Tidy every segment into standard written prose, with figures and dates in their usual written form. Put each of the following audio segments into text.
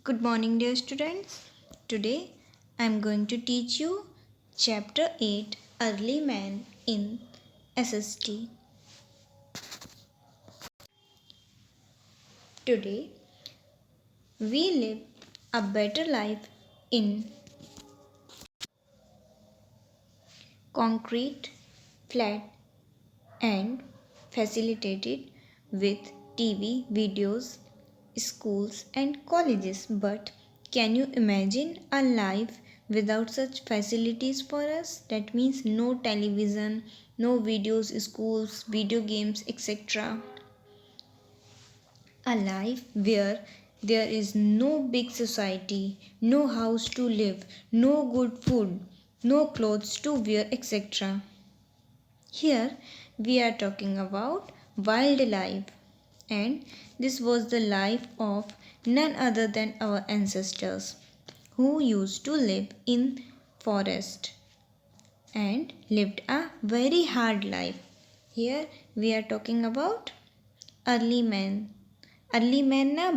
Good morning, dear students. Today I am going to teach you Chapter 8 Early Man in SST. Today we live a better life in concrete, flat, and facilitated with TV, videos, schools, and colleges. But can you imagine a life without such facilities for us? That means no television, no videos, schools, video games, etc. A life where there is no big society, no house to live, no good food, no clothes to wear, etc. Here we are talking about wildlife, and this was the life of none other than our ancestors who used to live in forest and lived a very hard life. Here we are talking about early man. Early man ना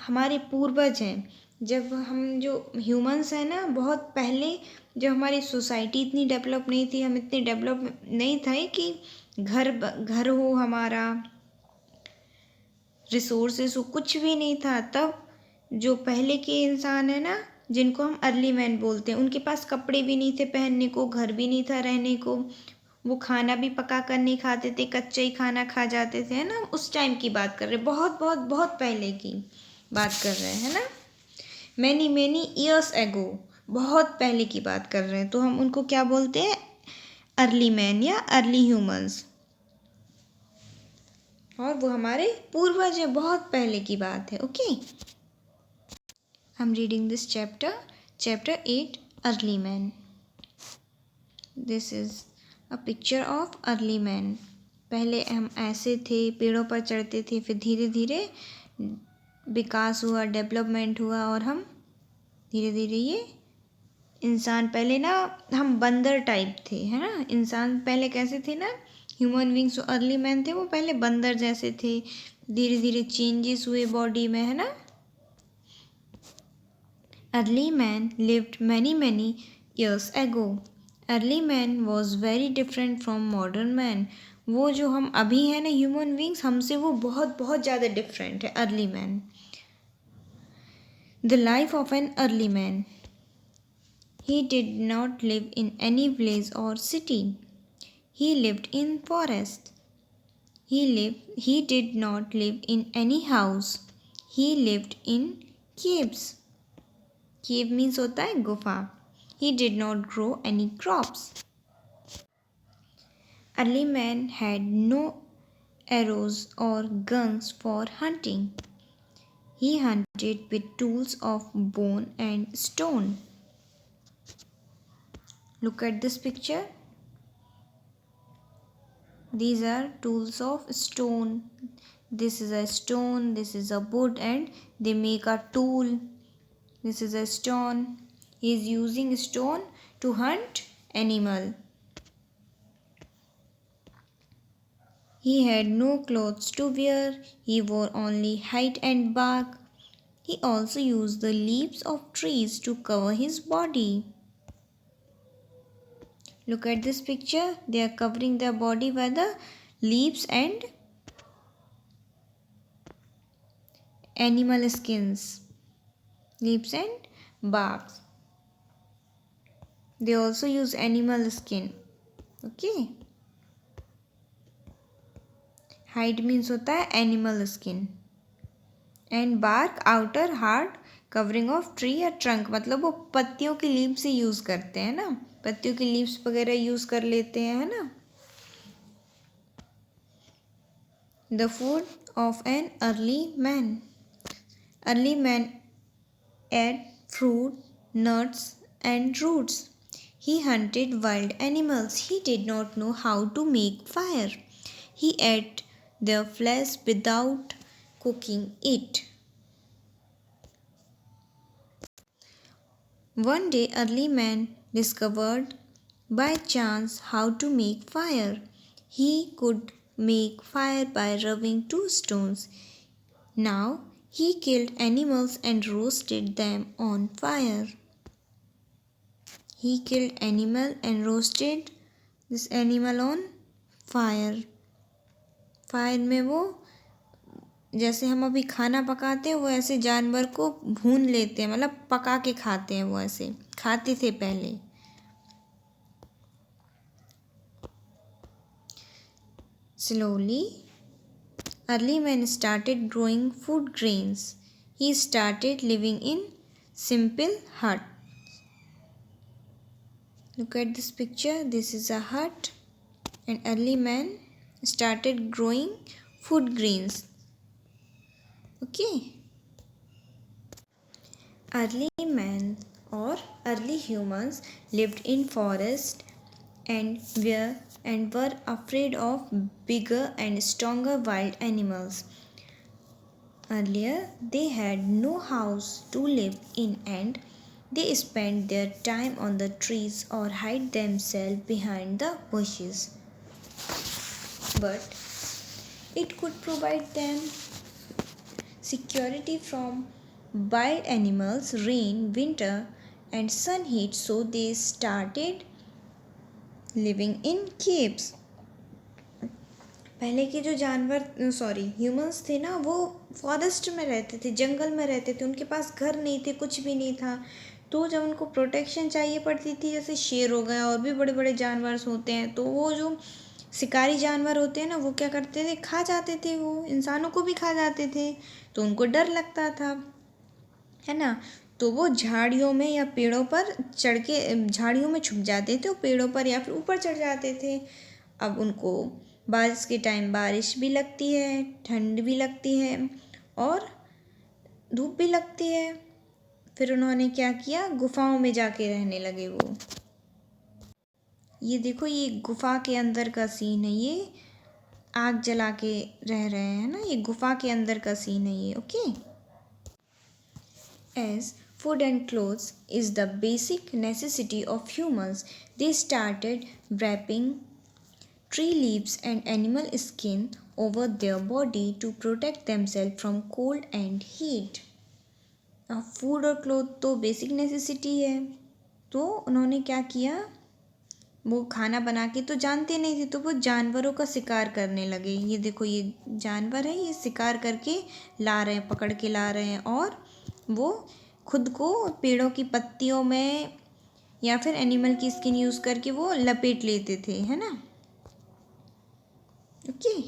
हमारे पूर्वज हैं. जब हम जो humans हैं ना, बहुत पहले जब हमारी सोसाइटी इतनी डेवलप नहीं थी, हम इतने डेवलप नहीं थे कि घर हो, हमारा रिसोर्सेस हो, कुछ भी नहीं था. तब जो पहले के इंसान है ना, जिनको हम अर्ली मैन बोलते हैं, उनके पास कपड़े भी नहीं थे पहनने को, घर भी नहीं था रहने को. वो खाना भी पका कर नहीं खाते थे, कच्चा ही खाना खा जाते थे, है ना. उस टाइम की बात कर रहे, बहुत बहुत बहुत पहले की बात कर रहे हैं, है ना. मैनी मैनी ईयर्स एगो, बहुत पहले की बात कर रहे हैं. तो हम उनको क्या बोलते हैं? अर्ली मैन या अर्ली ह्यूमंस. और वो हमारे पूर्वज हैं, बहुत पहले की बात है. Okay, I am reading this chapter 8 early man. This is a picture of early man. पहले हम ऐसे थे, पेड़ों पर चढ़ते थे, फिर धीरे धीरे विकास हुआ, डेवलपमेंट हुआ, और हम धीरे धीरे ये इंसान. पहले ना हम बंदर टाइप थे, है ना. इंसान पहले कैसे थे ना, ह्यूमन बींग्स जो अर्ली मैन थे वो पहले बंदर जैसे थे. धीरे धीरे चेंजेस हुए बॉडी में, है ना. Early man lived many many years ago. Early man was very different from modern man. वो जो हम अभी हैं ना ह्यूमन बींग्स, हमसे वो बहुत बहुत ज़्यादा डिफरेंट है early man. The life of an early man. He did not live in any village or city. He lived in forest. He did not live in any house. He lived in caves. Cave means होता है गुफा. He did not grow any crops. Early man had no arrows or guns for hunting. He hunted with tools of bone and stone. Look at this picture. These are tools of stone. This is a stone, this is a wood, and they make a tool. This is a stone. He is using stone to hunt animal. He had no clothes to wear. He wore only hide and bark. He also used the leaves of trees to cover his body. Look at this picture. They are covering their body by the leaves and animal skins. Leaves and barks. They also use animal skin. Okay. Hide means होता है animal skin. And bark outer hard covering of tree या trunk. मतलब वो पत्तियों की leave से use करते हैं ना, पत्तियों की लीव्स वगैरह यूज़ कर लेते हैं, है ना. The food of an early man. Early man ate fruit, nuts, and roots. He hunted wild animals. He did not know how to make fire. He ate their flesh without cooking it. One day, early man discovered by chance how to make fire. He could make fire by rubbing two stones. Now He killed animals and roasted them on fire. He killed animal and roasted this animal on fire. Fire में वो जैसे हम अभी खाना पकाते हैं वो ऐसे जानवर को भून लेते हैं, मतलब पका के खाते हैं, वो ऐसे खाते थे पहले. Slowly, early man started growing food grains. He started living in simple hut. Look at this picture. This is a hut, and early man started growing food grains. Okay. Early man or early humans lived in forest and were afraid of bigger and stronger wild animals. Earlier, they had no house to live in and they spent their time on the trees or hide themselves behind the bushes. But it could provide them security from wild animals, rain, winter, and sun heat, so they started living in caves. पहले के जो जानवर humans थे ना, वो forest में रहते थे, जंगल में रहते थे, उनके पास घर नहीं थे, कुछ भी नहीं था. तो जब उनको प्रोटेक्शन चाहिए पड़ती थी, जैसे शेर हो गया और भी बड़े बड़े जानवर होते हैं, तो वो जो शिकारी जानवर होते हैं ना, वो क्या करते थे, खा जाते थे, वो इंसानों को भी खा जाते थे. तो उनको डर लगता था, है ना. तो वो झाड़ियों में या पेड़ों पर चढ़ के झाड़ियों में छुप जाते थे, पेड़ों पर या फिर ऊपर चढ़ जाते थे. अब उनको बारिश के टाइम बारिश भी लगती है, ठंड भी लगती है और धूप भी लगती है. फिर उन्होंने क्या किया, गुफाओं में जाके रहने लगे वो. ये देखो, ये गुफा के अंदर का सीन है, ये आग जला के रह रहे हैं ना, ये गुफा के अंदर का सीन है ये. Okay. As food and clothes is the basic necessity of humans, they started wrapping tree leaves and animal skin over their body to protect themselves from cold and heat. अब फूड और cloth तो basic necessity है, तो उन्होंने क्या किया, वो खाना बना के तो जानते नहीं थे, तो वो जानवरों का शिकार करने लगे. ये देखो, ये जानवर है, ये शिकार करके ला रहे हैं, पकड़ के ला रहे हैं, और वो खुद को पेड़ों की पत्तियों में या फिर एनिमल की स्किन यूज़ करके वो लपेट लेते थे, है ना. ओके.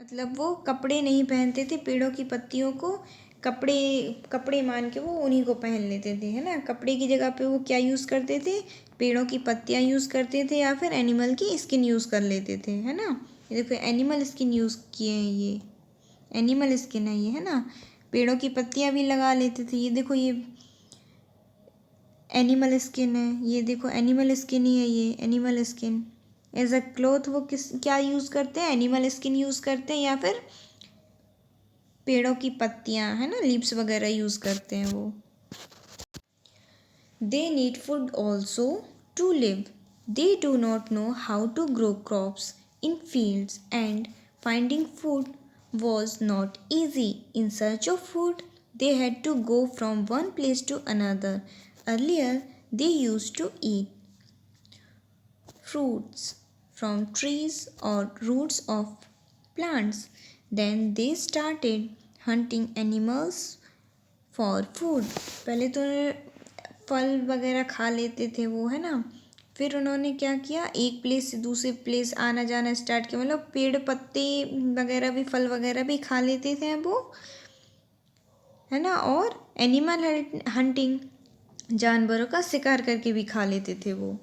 मतलब वो कपड़े नहीं पहनते थे, पेड़ों की पत्तियों को कपड़े मान के वो उन्हीं को पहन लेते थे, है ना. कपड़े की जगह पे वो क्या यूज़ करते थे, पेड़ों की पत्तियाँ यूज़ करते थे या फिर एनिमल की स्किन यूज़ कर लेते थे, है ना. ये देखो, एनिमल स्किन यूज़ किए हैं, ये एनिमल स्किन है ये, है ना. पेड़ों की पत्तियाँ भी लगा लेते थे. ये देखो, ये एनिमल स्किन है, ये देखो एनिमल स्किन ही है, ये animal skin. As a cloth वो क्या यूज़ करते हैं, एनिमल स्किन यूज़ करते हैं या फिर पेड़ों की पत्तियाँ, है ना, लीव्स वगैरह यूज़ करते हैं वो. They need food also to live. They do not know how to grow crops in fields and finding food was not easy. In search of food, they had to go from one place to another. Earlier, they used to eat fruits from trees or roots of plants. Then they started hunting animals for food. पहले तो फल वगैरह खा लेते थे वो, है ना. फिर उन्होंने क्या किया, एक प्लेस से दूसरे प्लेस आना जाना स्टार्ट किया, मतलब पेड़ पत्ते वगैरह भी, फल वगैरह भी खा लेते थे वो, है ना. और एनिमल हंटिंग, जानवरों का शिकार करके भी खा लेते थे वो.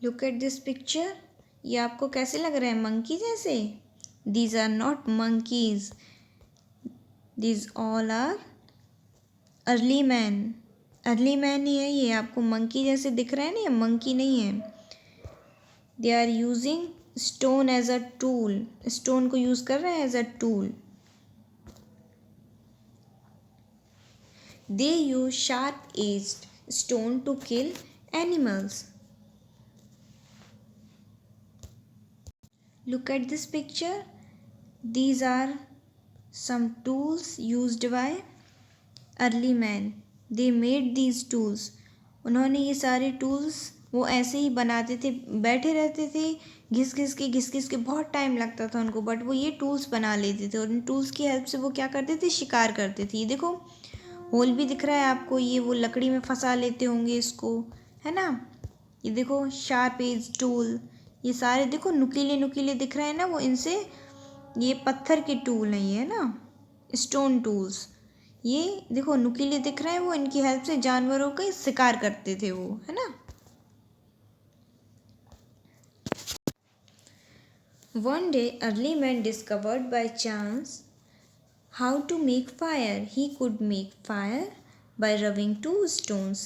Look at this picture. ये आपको कैसे लग रहे हैं, मंकी जैसे? These are not monkeys, these all are early man. Early man ही है ये. आपको मंकी जैसे दिख रहे हैं ना, ये मंकी नहीं है. They are using stone as a tool. Stone को यूज़ कर रहे हैं as a tool. They use sharp edged stone to kill animals. Look at this picture. These are some tools used by early man. They made these tools. उन्होंने ये सारे tools वो ऐसे ही बनाते थे, बैठे रहते थे, घिस घिस के बहुत टाइम लगता था उनको, बट वो ये टूल्स बना लेते थे और इन टूल्स की हेल्प से वो क्या करते थे, शिकार करते थे। ये देखो होल भी दिख रहा है आपको, ये वो लकड़ी में फंसा लेते होंगे इसको, है ना। ये देखो शार्प एज टूल, ये सारे देखो नुकीले नुकीले दिख रहे हैं ना, वो इनसे ये पत्थर के टूल हैं ये, है ना, स्टोन टूल्स। ये देखो नुकीले दिख रहे हैं, वो इनकी हेल्प से जानवरों का शिकार करते थे वो, है ना। One day early man discovered by chance how to make fire. He could make fire by rubbing two stones.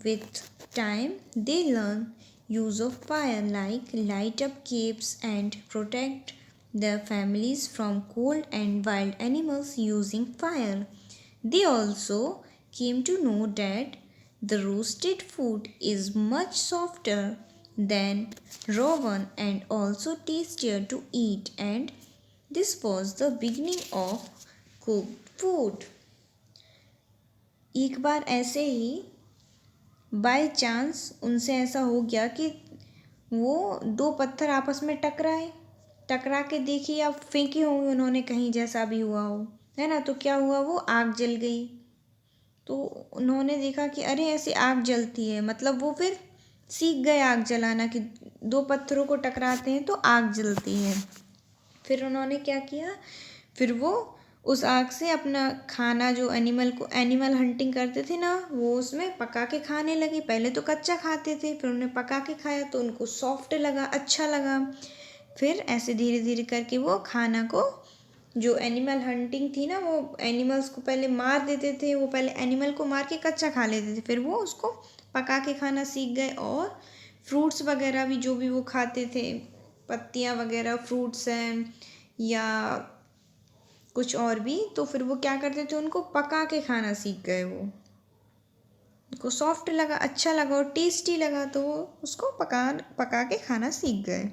With time, they learn use of fire like light up caves and protect their families from cold and wild animals using fire. They also came to know that the roasted food is much softer than raw one and also tastier to eat, and this was the beginning of cooked food. एक बार ऐसे ही by chance उनसे ऐसा हो गया कि वो दो पत्थर आपस में टकरा के देखिए आप, फेंके होंगे उन्होंने कहीं, जैसा भी हुआ हो, है ना। तो क्या हुआ, वो आग जल गई। तो उन्होंने देखा कि अरे ऐसे आग जलती है, मतलब वो फिर सीख गए आग जलाना कि दो पत्थरों को टकराते हैं तो आग जलती है। फिर उन्होंने क्या किया, फिर वो उस आग से अपना खाना, जो एनिमल हंटिंग करते थे ना, वो उसमें पका के खाने लगे। पहले तो कच्चा खाते थे, फिर उन्हें पका के खाया तो उनको सॉफ्ट लगा, अच्छा लगा। फिर ऐसे धीरे धीरे करके वो खाना को, जो एनिमल हंटिंग थी ना, वो एनिमल्स को पहले मार देते थे, वो पहले एनिमल को मार के कच्चा खा लेते थे, फिर वो उसको पका के खाना सीख गए। और फ्रूट्स वगैरह भी जो भी वो खाते थे, पत्तियाँ वगैरह, फ्रूट्स हैं या कुछ और भी, तो फिर वो क्या करते थे, उनको पका के खाना सीख गए। वो उनको सॉफ्ट लगा, अच्छा लगा और टेस्टी लगा, तो वो उसको पका के खाना सीख गए।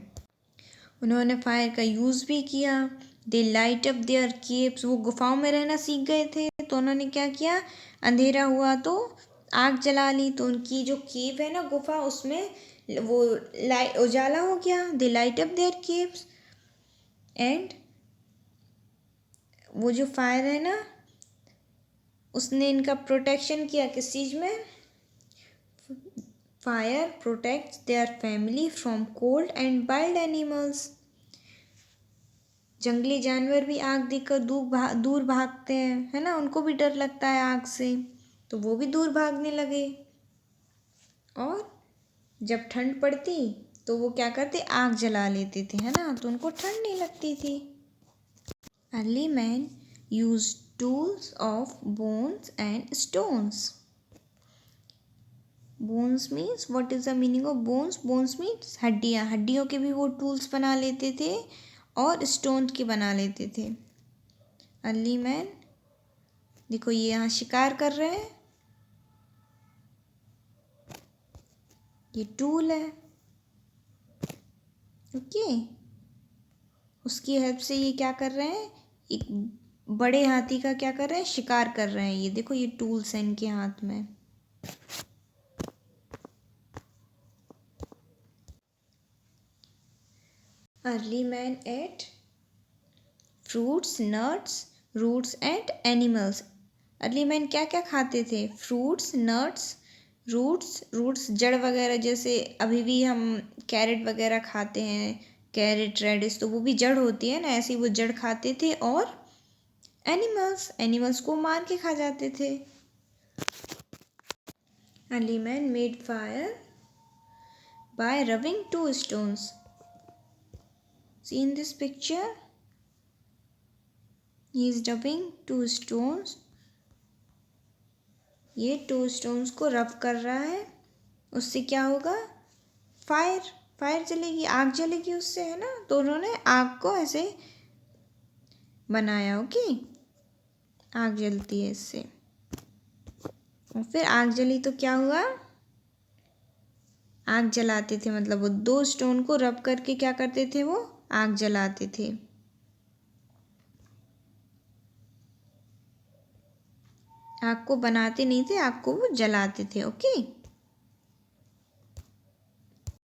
उन्होंने फायर का यूज़ भी किया। दे लाइट अप देयर केव्स, वो गुफाओं में रहना सीख गए थे, तो उन्होंने क्या किया, अंधेरा हुआ तो आग जला ली, तो उनकी जो केव है ना, गुफा, उसमें वो लाइट उजाला हो गया। They light up their caves and वो जो फायर है ना, उसने इनका प्रोटेक्शन किया। किस चीज़ में, fire protects their family from cold and wild animals. जंगली जानवर भी आग देखकर दूर भागते हैं, है ना, उनको भी डर लगता है आग से, तो वो भी दूर भागने लगे। और जब ठंड पड़ती तो वो क्या करते, आग जला लेते थे, है ना, तो उनको ठंड नहीं लगती थी। Early man use tools of bones and stones. Bones means, what is the meaning of bones? Bones means हड्डियाँ, हड्डियों के भी वो टूल्स बना लेते थे और स्टोन के बना लेते थे। अर्ली मैन, देखो ये यहाँ शिकार कर रहे हैं, ये टूल है, ओके। उसकी हेल्प से ये क्या कर रहे हैं, एक बड़े हाथी का क्या कर रहे हैं, शिकार कर रहे हैं। ये देखो ये टूल्स हैं इनके हाथ में। Early man ate fruits, nuts, roots and animals. Early man क्या क्या खाते थे, फ्रूट्स, नट्स, रूट्स जड़ वगैरह, जैसे अभी भी हम कैरेट वगैरह खाते हैं, कैरेट रेडिस, तो वो भी जड़ होती है ना, ऐसे ही वो जड़ खाते थे। और एनिमल्स को मार के खा जाते थे। Early man made fire by rubbing two stones. See in this picture, he is rubbing two stones. ये टू स्टोन्स को रब कर रहा है, उससे क्या होगा, फायर जलेगी, आग जलेगी उससे, है ना। तो उन्होंने आग को ऐसे बनाया, ओके, आग जलती है इससे। और फिर आग जली तो क्या हुआ, आग जलाते थे, मतलब वो दो स्टोन को रब करके क्या करते थे, वो आग जलाते थे। आग को बनाते नहीं थे, आग को वो जलाते थे। ओके।